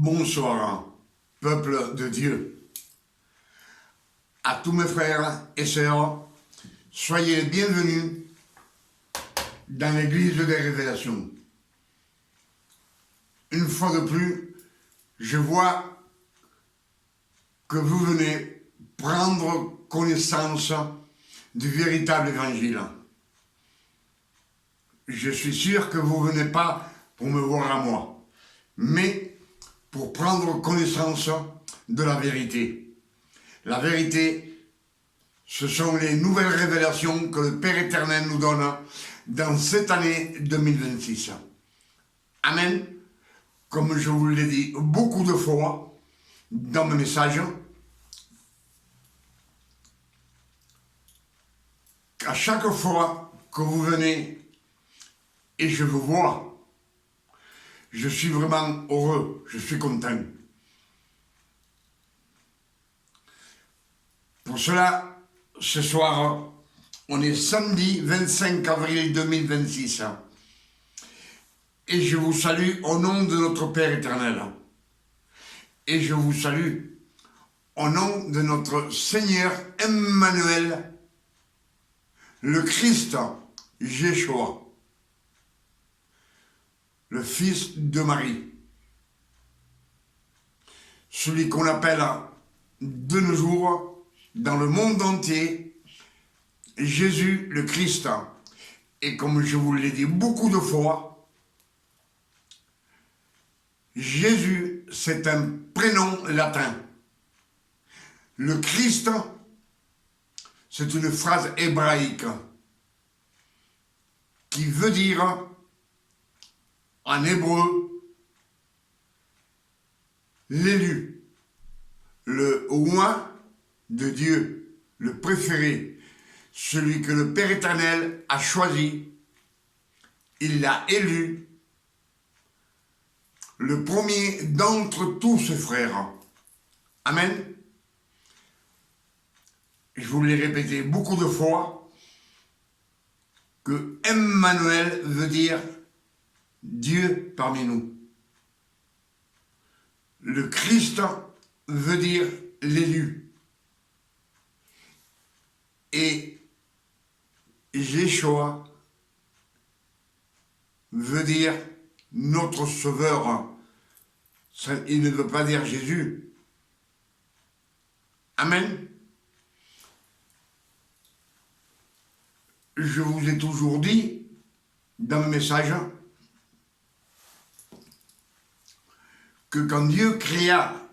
Bonsoir, peuple de Dieu. À tous mes frères et sœurs, soyez les bienvenus dans l'église des révélations. Une fois de plus, je vois que vous venez prendre connaissance du véritable évangile. Je suis sûr que vous ne venez pas pour me voir à moi, mais pour prendre connaissance de la vérité. La vérité, ce sont les nouvelles révélations que le Père éternel nous donne dans cette année 2026. Amen. Comme je vous l'ai dit beaucoup de fois dans mes messages, à chaque fois que vous venez et je vous vois, je suis vraiment heureux, je suis content. Pour cela, ce soir, on est samedi 25 avril 2026. Et je vous salue au nom de notre Père éternel. Et je vous salue au nom de notre Seigneur Emmanuel, le Christ, Jéchoua, le Fils de Marie. Celui qu'on appelle de nos jours, dans le monde entier, Jésus le Christ. Et comme je vous l'ai dit beaucoup de fois, Jésus, c'est un prénom latin. Le Christ, c'est une phrase hébraïque qui veut dire, en hébreu, l'élu, le roi de Dieu, le préféré, celui que le Père éternel a choisi, il l'a élu, le premier d'entre tous ses frères. Amen. Je vous l'ai répété beaucoup de fois, que Emmanuel veut dire Dieu parmi nous. Le Christ veut dire l'élu. Et Jéchoua veut dire notre sauveur. Il ne veut pas dire Jésus. Amen. Je vous ai toujours dit dans mes messages que quand Dieu créa,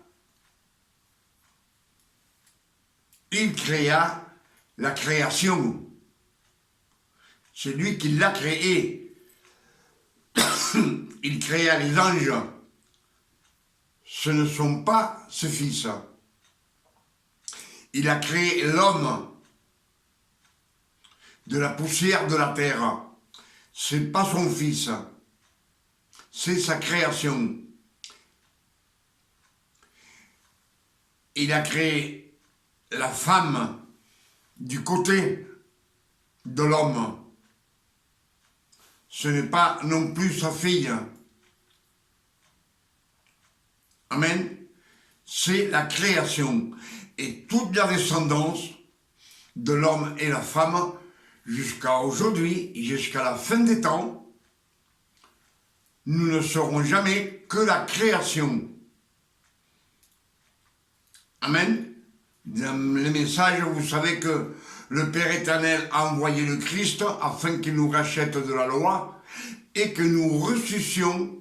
il créa la création. C'est lui qui l'a créé. Il créa les anges. Ce ne sont pas ses fils. Il a créé l'homme de la poussière de la terre. C'est pas son fils. C'est sa création. Il a créé la femme du côté de l'homme. Ce n'est pas non plus sa fille. Amen. C'est la création. Et toute la descendance de l'homme et la femme, jusqu'à aujourd'hui, jusqu'à la fin des temps, nous ne serons jamais que la création. Amen. Dans les messages, vous savez que le Père éternel a envoyé le Christ afin qu'il nous rachète de la loi et que nous reçussions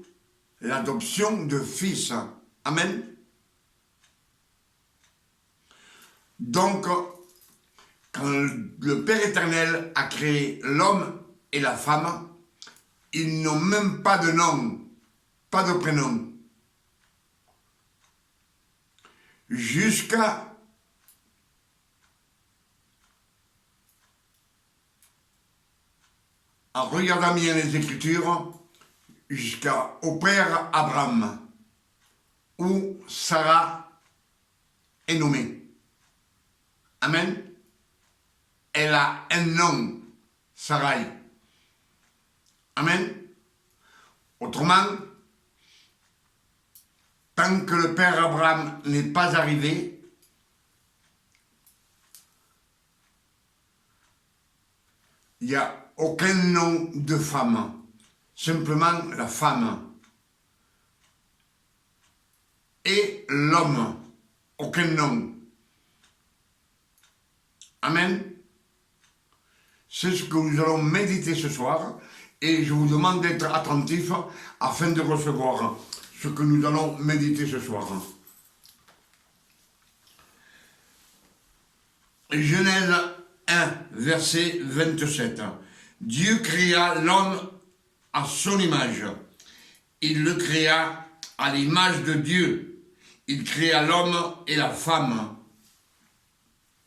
l'adoption de fils. Amen. Donc, quand le Père éternel a créé l'homme et la femme, ils n'ont même pas de nom, pas de prénom. Jusqu'à en regardant bien les Écritures, jusqu'au père Abraham, où Sarah est nommée. Amen. Elle a un nom, Sarai. Amen. Autrement, tant que le père Abraham n'est pas arrivé, il n'y a aucun nom de femme, simplement la femme. Et l'homme, aucun nom. Amen. C'est ce que nous allons méditer ce soir et je vous demande d'être attentifs afin de recevoir ce que nous allons méditer ce soir. Genèse 1, verset 27. Dieu créa l'homme à son image. Il le créa à l'image de Dieu. Il créa l'homme et la femme.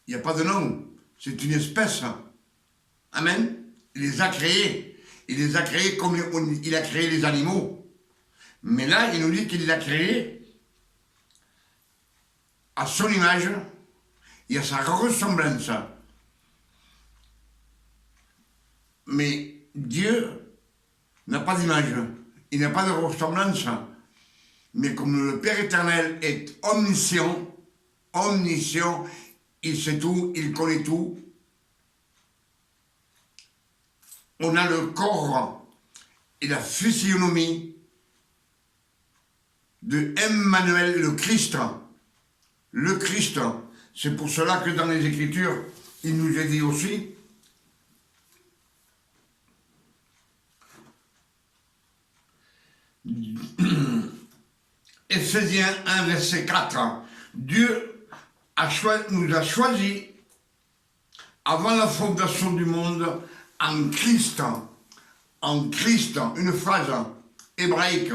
Il n'y a pas de nom. C'est une espèce. Amen. Il les a créés. Il les a créés comme il a créé les animaux. Mais là, il nous dit qu'il les a créés à son image et à sa ressemblance. Mais Dieu n'a pas d'image. Il n'a pas de ressemblance. Mais comme le Père éternel est omniscient, il sait tout, il connaît tout, on a le corps et la physionomie de Emmanuel, le Christ. Le Christ. C'est pour cela que dans les Écritures, il nous est dit aussi Ephésiens 1, verset 4. Dieu nous a choisis avant la fondation du monde en Christ, une phrase hébraïque,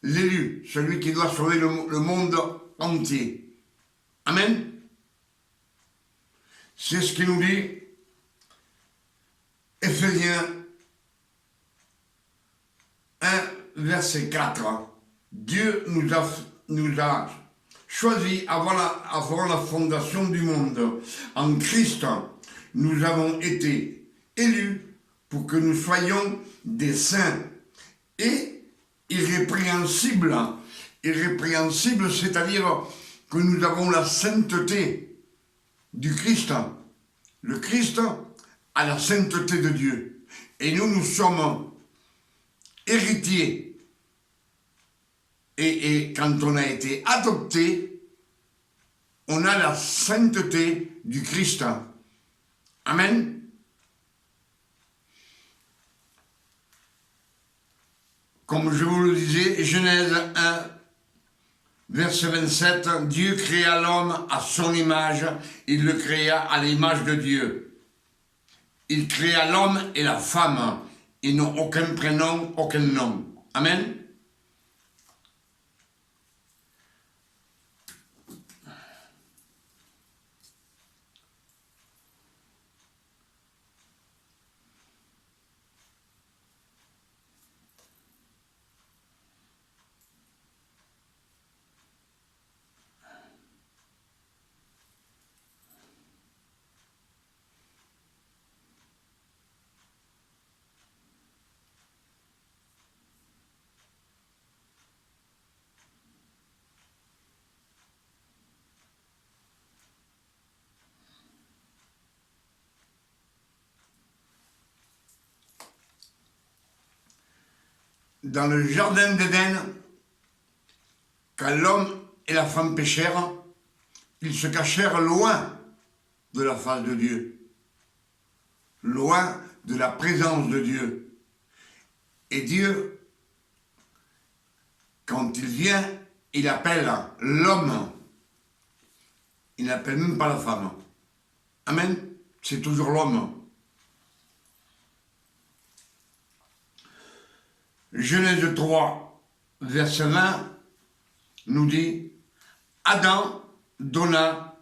l'élu, celui qui doit sauver le monde entier. Amen. C'est ce qu'il nous dit Ephésiens 1, verset 4. Dieu nous a choisis avant la fondation du monde. En Christ, nous avons été élus pour que nous soyons des saints et irrépréhensibles. Irrépréhensibles, c'est-à-dire que nous avons la sainteté du Christ. Le Christ a la sainteté de Dieu. Et nous sommes héritiers. Et quand on a été adopté, on a la sainteté du Christ. Amen. Comme je vous le disais, Genèse 1, verset 27, Dieu créa l'homme à son image, il le créa à l'image de Dieu. Il créa l'homme et la femme, ils n'ont aucun prénom, aucun nom. Amen. Dans le jardin d'Éden, quand l'homme et la femme péchèrent, ils se cachèrent loin de la face de Dieu, loin de la présence de Dieu. Et Dieu, quand il vient, il appelle l'homme, il n'appelle même pas la femme. Amen, c'est toujours l'homme. Genèse 3, verset 20, nous dit « Adam donna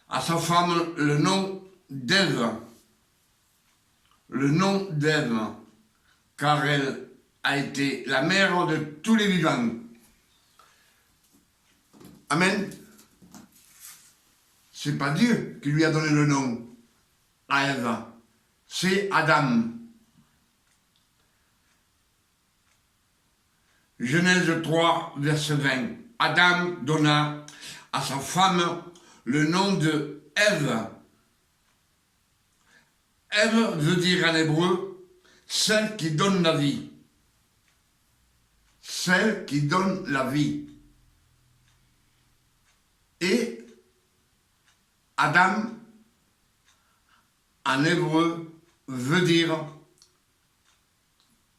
à sa femme le nom d'Ève, car elle a été la mère de tous les vivants. » Amen. C'est pas Dieu qui lui a donné le nom à Ève, c'est Adam. Genèse 3, verset 20. Adam donna à sa femme le nom de Ève. Ève veut dire en hébreu celle qui donne la vie. Celle qui donne la vie. Et Adam, en hébreu, veut dire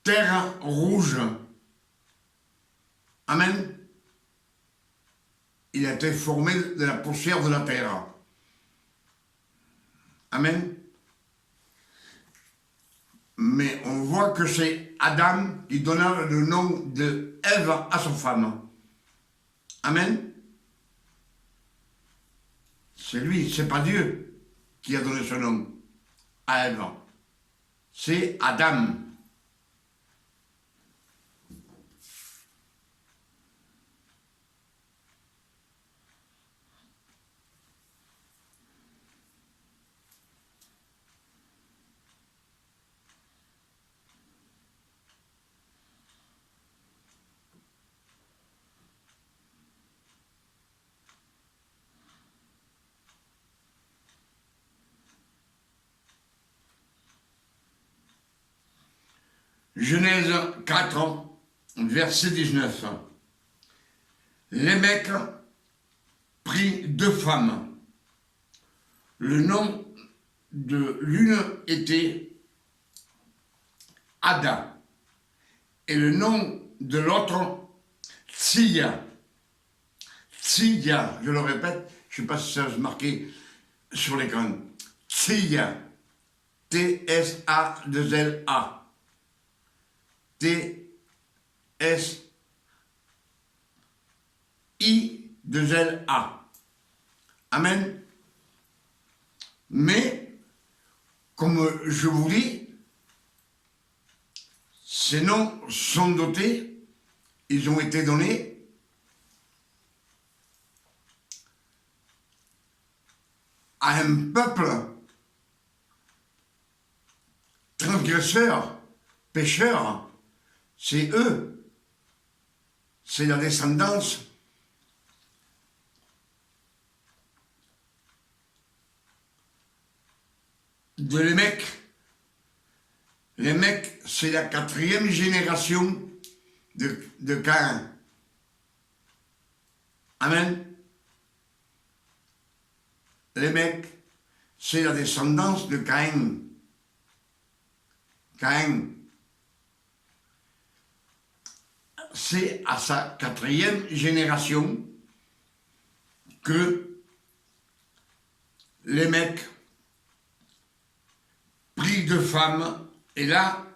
terre rouge. Amen. Il a été formé de la poussière de la terre. Amen. Mais on voit que c'est Adam qui donna le nom de Ève à sa femme. Amen. C'est lui, c'est pas Dieu qui a donné ce nom à Ève. C'est Adam. Genèse 4, verset 19. Lémec prit 2 femmes. Le nom de l'une était Ada et le nom de l'autre Tsilla. Tsilla, je le répète, je ne sais pas si ça se marquait sur l'écran. Tsilla. T-S-A-2-L-A. T-S-I-2-L-A. Amen. Mais, comme je vous dis, ces noms sont dotés, ils ont été donnés à un peuple transgresseur, pécheur. C'est eux, c'est la descendance de Lémec. Lémec, c'est la 4e génération de Caïn. Amen. Lémec, c'est la descendance de Caïn. Caïn. C'est à sa 4e génération que Lémec prit 2 femmes, et là,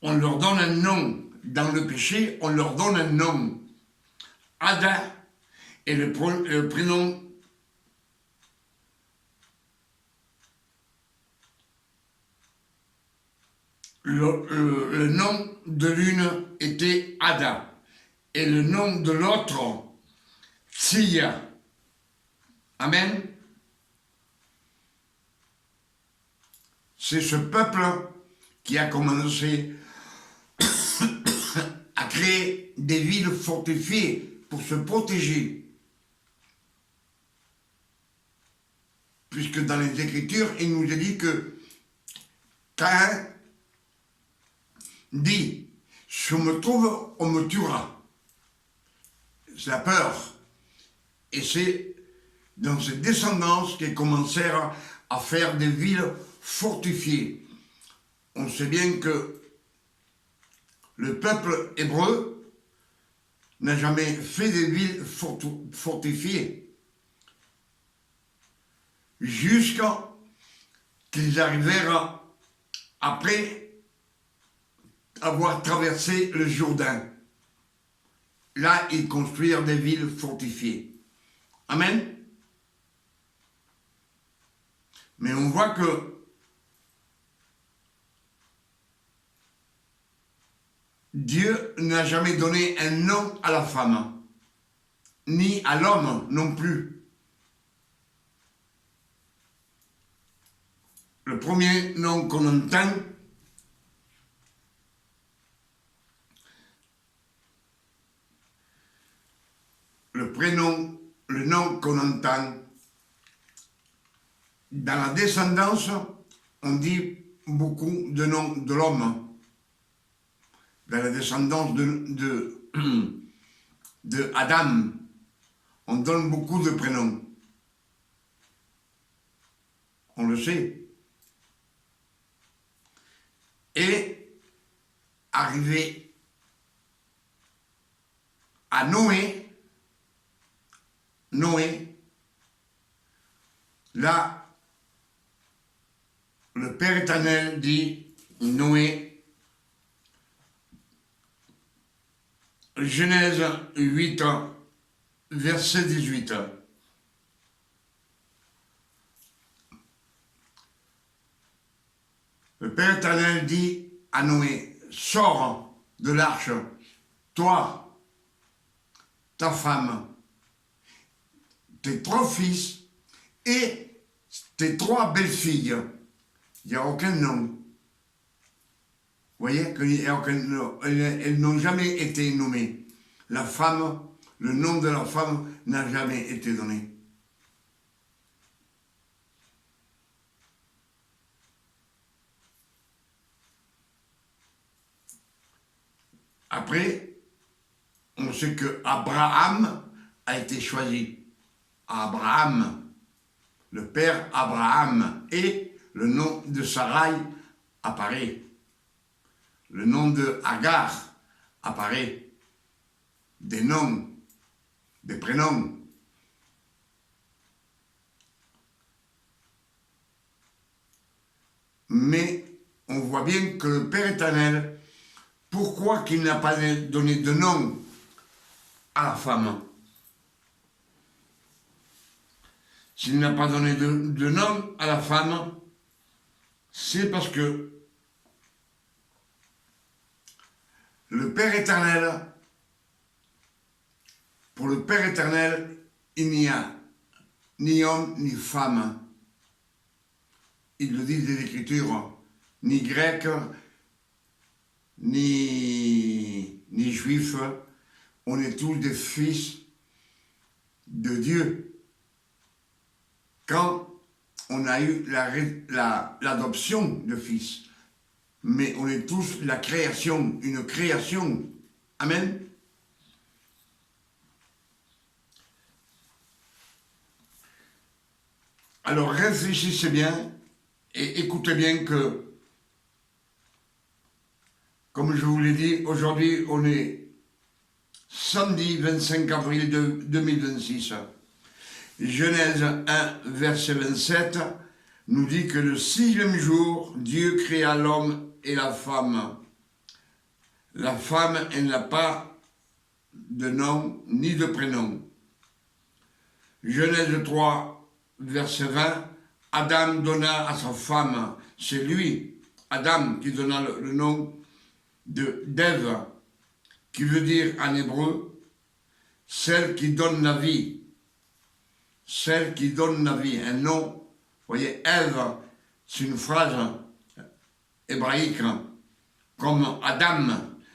on leur donne un nom. Dans le péché, on leur donne un nom. Ada est le prénom le nom de l'une était Ada et le nom de l'autre Tsilla. Amen. C'est ce peuple qui a commencé à créer des villes fortifiées pour se protéger. Puisque dans les Écritures, il nous est dit que Caïn dit, si on me trouve, on me tuera. C'est la peur. Et c'est dans ces descendances qu'ils commencèrent à faire des villes fortifiées. On sait bien que le peuple hébreu n'a jamais fait des villes fortifiées. Jusqu'à qu'ils arrivèrent après avoir traversé le Jourdain. Là, ils construisirent des villes fortifiées. Amen. Mais on voit que Dieu n'a jamais donné un nom à la femme, ni à l'homme non plus. Le premier nom qu'on entend, le prénom, le nom qu'on entend. Dans la descendance, on dit beaucoup de noms de l'homme. Dans la descendance de Adam, on donne beaucoup de prénoms. On le sait. Et arrivé à Noé, là, le Père éternel dit, Noé, Genèse 8, verset 18. Le Père éternel dit à Noé, sors de l'arche, toi, ta femme, tes 3 fils et tes 3 belles-filles. Il n'y a aucun nom. Vous voyez elles n'ont jamais été nommées. La femme, le nom de la femme n'a jamais été donné. Après, on sait que Abraham a été choisi. Abraham, le père Abraham, et le nom de Sarai apparaît. Le nom de Agar apparaît. Des noms, des prénoms. Mais on voit bien que le Père éternel, pourquoi qu'il n'a pas donné de nom à la femme? S'il n'a pas donné de nom à la femme, c'est parce que le Père éternel, pour le Père éternel, il n'y a ni homme ni femme. Il le dit des Écritures, ni grec, ni juif. On est tous des fils de Dieu. Quand on a eu l'adoption de fils, mais on est tous la création, une création. Amen. Alors réfléchissez bien et écoutez bien que, comme je vous l'ai dit, aujourd'hui on est samedi 25 avril 2026. Genèse 1, verset 27, nous dit que le 6e jour, Dieu créa l'homme et la femme. La femme, elle n'a pas de nom ni de prénom. Genèse 3, verset 20, Adam donna à sa femme, c'est lui, Adam, qui donna le nom d'Ève, qui veut dire en hébreu, celle qui donne la vie. Celle qui donne la vie, un nom. Vous voyez, Ève, c'est une phrase hébraïque, comme Adam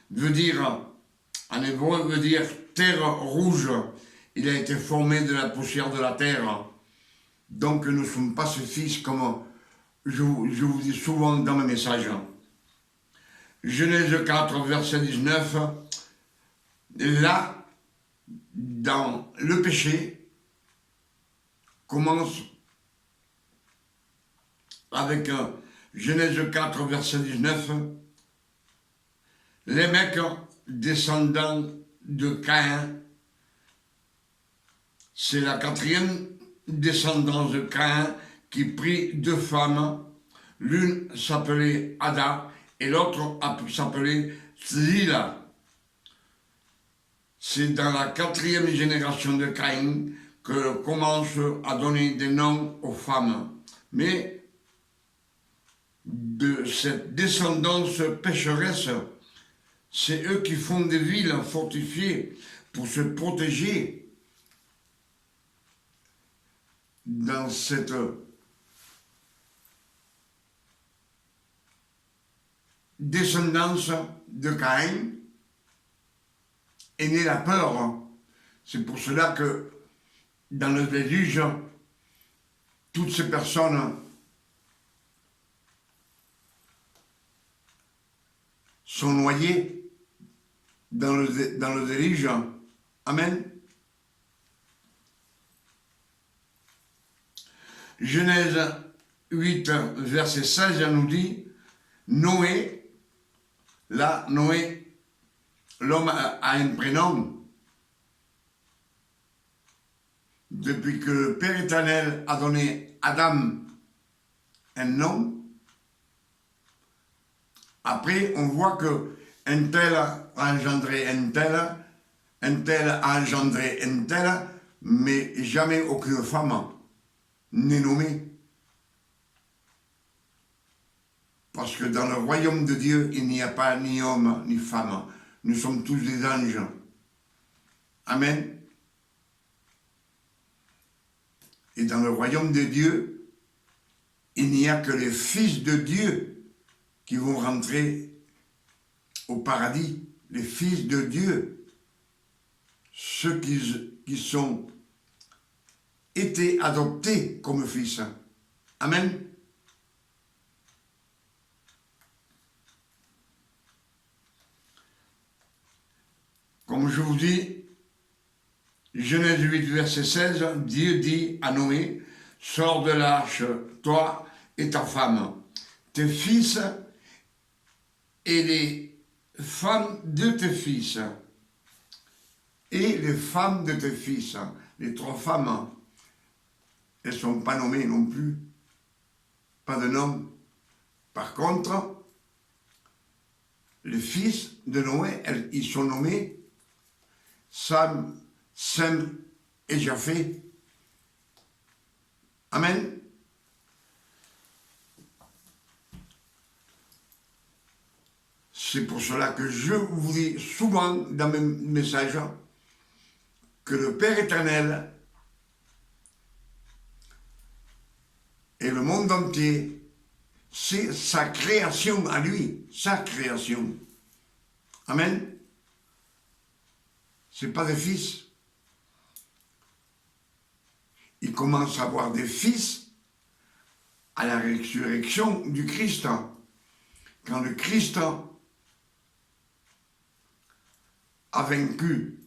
veut dire, en hébreu veut dire terre rouge. Il a été formé de la poussière de la terre. Donc nous ne sommes pas ses fils comme je vous dis souvent dans mes messages. Genèse 4, verset 19, là, dans le péché, commence avec Genèse 4, verset 19. Les mecs descendants de Caïn, c'est la 4e descendance de Caïn qui prit 2 femmes. L'une s'appelait Ada et l'autre s'appelait Zilla. C'est dans la 4e génération de Caïn que commence à donner des noms aux femmes. Mais de cette descendance pécheresse, c'est eux qui font des villes fortifiées pour se protéger dans cette descendance de Caïn est née la peur. C'est pour cela que dans le déluge, toutes ces personnes sont noyées dans le déluge. Amen. Genèse 8, verset 16 nous dit, Noé, là, Noé, l'homme a un prénom. Depuis que le Père éternel a donné à Adam un nom, après on voit que un tel a engendré un tel a engendré un tel, mais jamais aucune femme n'est nommée. Parce que dans le royaume de Dieu, il n'y a pas ni homme ni femme. Nous sommes tous des anges. Amen. Et dans le royaume de Dieu, il n'y a que les fils de Dieu qui vont rentrer au paradis. Les fils de Dieu. Ceux qui sont été adoptés comme fils. Amen. Comme je vous dis, Genèse 8, verset 16, Dieu dit à Noé, sors de l'arche, toi et ta femme, tes fils et les femmes de tes fils, et les femmes de tes fils, les 3 femmes, elles ne sont pas nommées non plus, pas de nom. Par contre, les fils de Noé, ils sont nommés Sam, Sem et Japheth. Amen. C'est pour cela que je vous dis souvent dans mes messages que le Père éternel et le monde entier, c'est sa création à lui, sa création. Amen. Ce n'est pas des fils. Il commence à avoir des fils à la résurrection du Christ. Quand le Christ a vaincu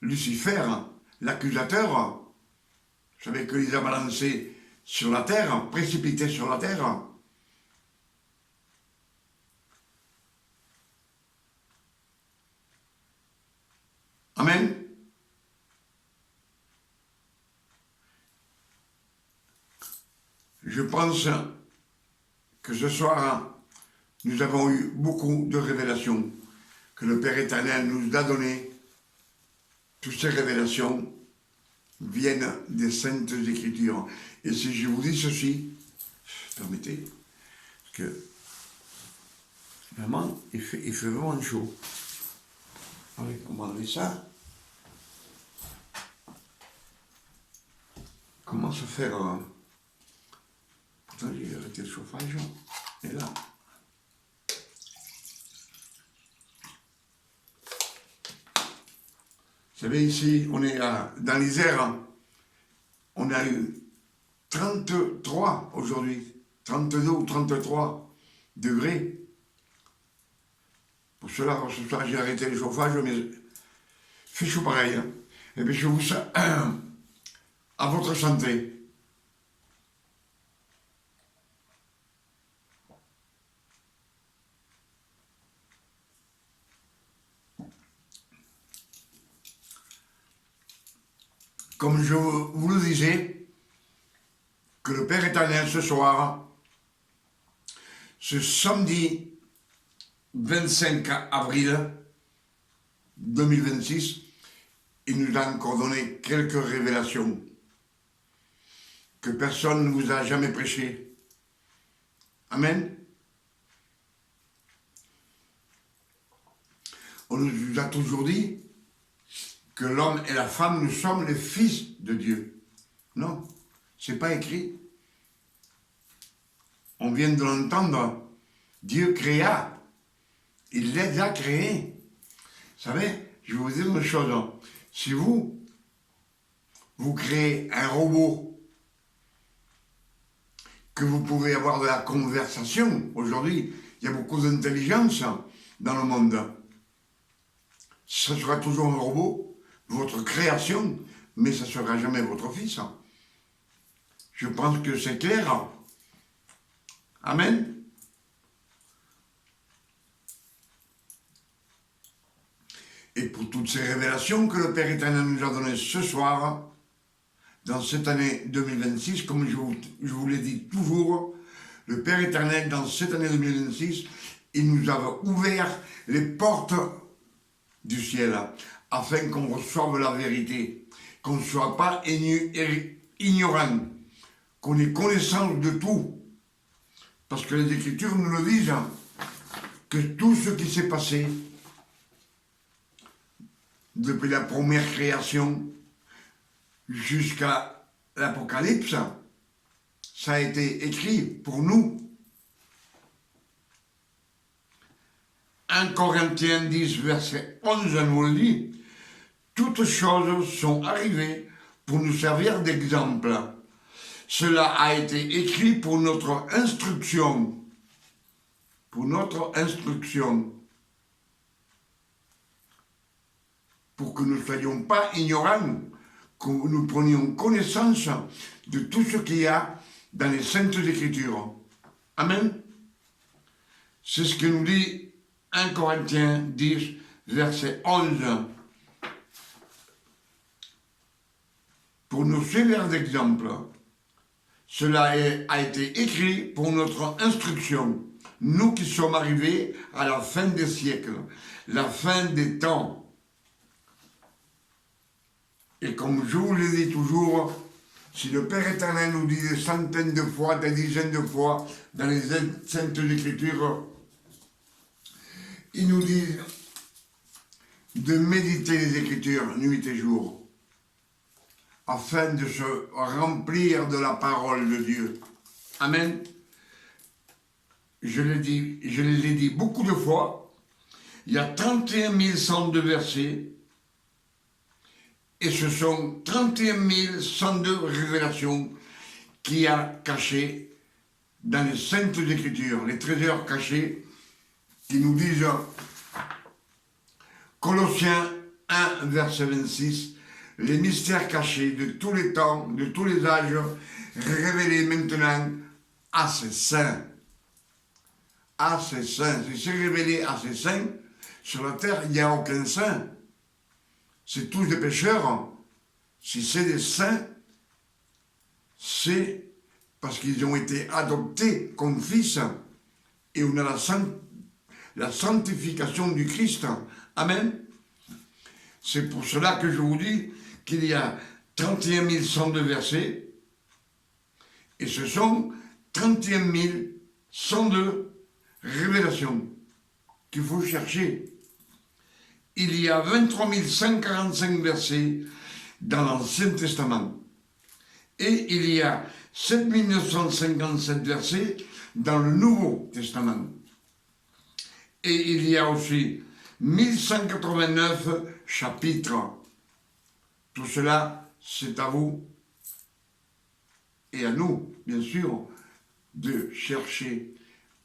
Lucifer, l'accusateur, vous savez que les a balancés sur la terre, précipités sur la terre. Amen. Je pense que ce soir, nous avons eu beaucoup de révélations, que le Père éternel nous a données. Toutes ces révélations viennent des Saintes Écritures. Et si je vous dis ceci, permettez, parce que vraiment, il fait vraiment chaud. Allez, on va enlever ça. Comment se faire Pourtant, j'ai arrêté le chauffage. Et là. Vous savez, ici, on est dans l'Isère. On a eu 33 aujourd'hui. 32 ou 33 degrés. Pour cela, ce soir, j'ai arrêté le chauffage, mais il fait chaud pareil. Hein. Et bien, je vous souhaite à votre santé. Comme je vous le disais, que le Père éternel ce soir, ce samedi 25 avril 2026, il nous a encore donné quelques révélations que personne ne vous a jamais prêchées. Amen. On nous a toujours dit que l'homme et la femme, nous sommes les fils de Dieu. Non, c'est pas écrit. On vient de l'entendre. Dieu créa. Il les a créés. Vous savez, je vais vous dire une chose. Si vous créez un robot que vous pouvez avoir de la conversation, aujourd'hui, il y a beaucoup d'intelligence dans le monde. Ça sera toujours un robot, votre création, mais ça ne sera jamais votre fils. Je pense que c'est clair. Amen. Et pour toutes ces révélations que le Père éternel nous a données ce soir, dans cette année 2026, comme je vous l'ai dit toujours, le Père éternel, dans cette année 2026, il nous a ouvert les portes du ciel, afin qu'on reçoive la vérité, qu'on ne soit pas ignorant, qu'on ait connaissance de tout. Parce que les Écritures nous le disent, que tout ce qui s'est passé depuis la première création jusqu'à l'Apocalypse, ça a été écrit pour nous. 1 Corinthiens 10, verset 11 nous le dit, toutes choses sont arrivées pour nous servir d'exemple. Cela a été écrit pour notre instruction. Pour notre instruction. Pour que nous ne soyons pas ignorants, que nous prenions connaissance de tout ce qu'il y a dans les Saintes Écritures. Amen. C'est ce que nous dit 1 Corinthiens 10, verset 11. Pour nous servir d'exemple, cela a été écrit pour notre instruction. Nous qui sommes arrivés à la fin des siècles, la fin des temps. Et comme je vous le dis toujours, si le Père éternel nous dit des centaines de fois, des dizaines de fois dans les Saintes Écritures, il nous dit de méditer les Écritures nuit et jour, afin de se remplir de la parole de Dieu. Amen. Je l'ai dit beaucoup de fois, il y a 31 102 versets, et ce sont 31 102 révélations qu'il y a cachées dans les Saintes Écritures, les trésors cachés qui nous disent, Colossiens 1, verset 26, les mystères cachés de tous les temps, de tous les âges, révélés maintenant à ses saints. À ses saints. Si c'est révélé à ses saints, sur la terre, il n'y a aucun saint. C'est tous des pécheurs. Si c'est des saints, c'est parce qu'ils ont été adoptés comme fils et on a la sanctification du Christ. Amen. C'est pour cela que je vous dis qu'il y a 31 102 versets et ce sont 31 102 révélations qu'il faut chercher. Il y a 23 145 versets dans l'Ancien Testament et il y a 7 957 versets dans le Nouveau Testament. Et il y a aussi 1189 chapitres. Tout cela, c'est à vous et à nous, bien sûr, de chercher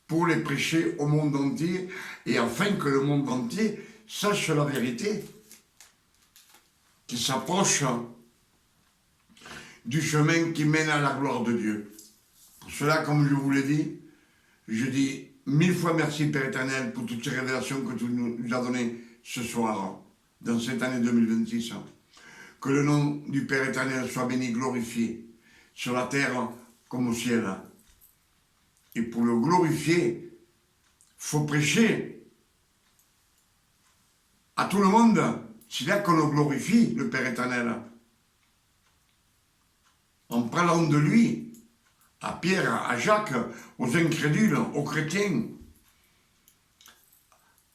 pour les prêcher au monde entier et afin que le monde entier sache la vérité, qui s'approche du chemin qui mène à la gloire de Dieu. Pour cela, comme je vous l'ai dit, je dis 1000 fois merci Père éternel pour toutes ces révélations que tu nous as données ce soir, dans cette année 2026. Que le nom du Père éternel soit béni, glorifié, sur la terre comme au ciel. Et pour le glorifier, il faut prêcher à tout le monde. C'est là qu'on le glorifie, le Père éternel. En parlant de lui, à Pierre, à Jacques, aux incrédules, aux chrétiens,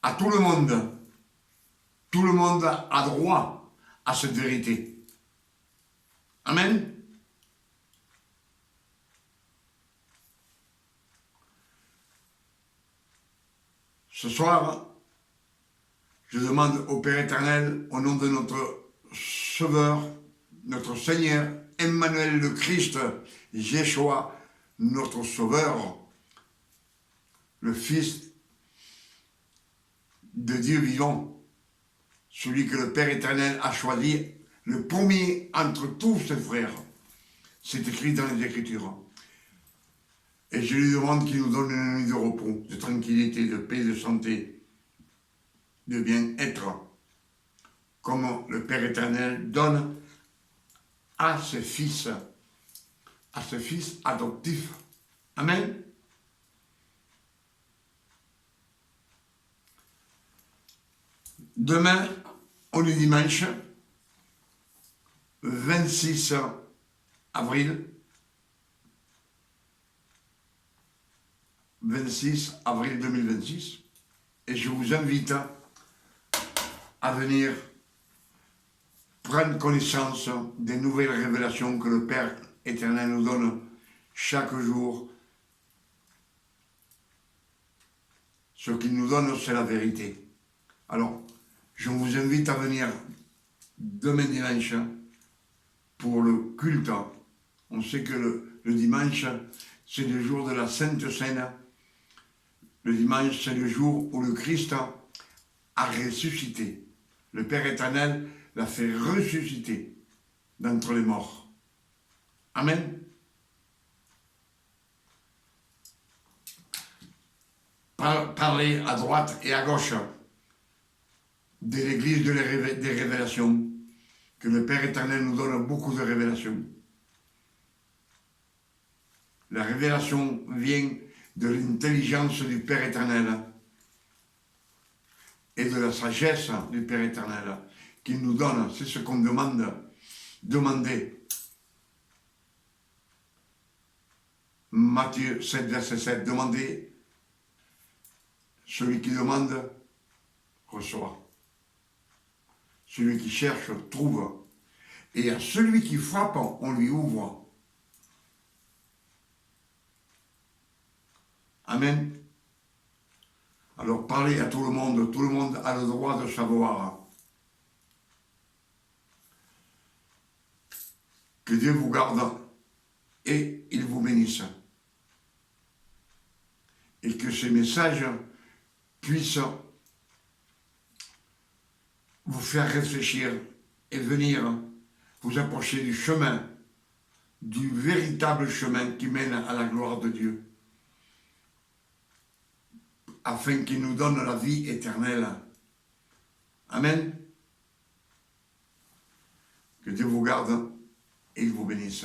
à tout le monde. Tout le monde a droit à cette vérité. Amen. Ce soir, Je demande au Père éternel, au nom de notre Sauveur, notre Seigneur, Emmanuel le Christ, Yeshua, notre Sauveur, le Fils de Dieu vivant, celui que le Père éternel a choisi, le premier entre tous ses frères. C'est écrit dans les Écritures. Et je lui demande qu'il nous donne une nuit de repos, de tranquillité, de paix, de santé, de bien-être, comme le Père éternel donne à ses fils adoptifs. Amen. Demain, on est dimanche, 26 avril 2026, et je vous invite à venir prendre connaissance des nouvelles révélations que le Père éternel nous donne chaque jour. Ce qu'il nous donne, c'est la vérité. Alors, je vous invite à venir demain dimanche pour le culte. On sait que le dimanche, c'est le jour de la Sainte Seine. Le dimanche, c'est le jour où le Christ a ressuscité. Le Père éternel l'a fait ressusciter d'entre les morts. Amen. Parler à droite et à gauche de l'église des révélations, que le Père éternel nous donne beaucoup de révélations. La révélation vient de l'intelligence du Père éternel et de la sagesse du Père éternel qu'il nous donne. C'est ce qu'on demande. Demandez. Matthieu 7, verset 7. Demandez. Celui qui demande, reçoit. Celui qui cherche, trouve. Et à celui qui frappe, on lui ouvre. Amen. Alors parlez à tout le monde a le droit de savoir. Que Dieu vous garde et il vous bénisse. Et que ces messages puissent vous faire réfléchir et venir vous approcher du chemin, du véritable chemin qui mène à la gloire de Dieu, afin qu'il nous donne la vie éternelle. Amen. Que Dieu vous garde et il vous bénisse.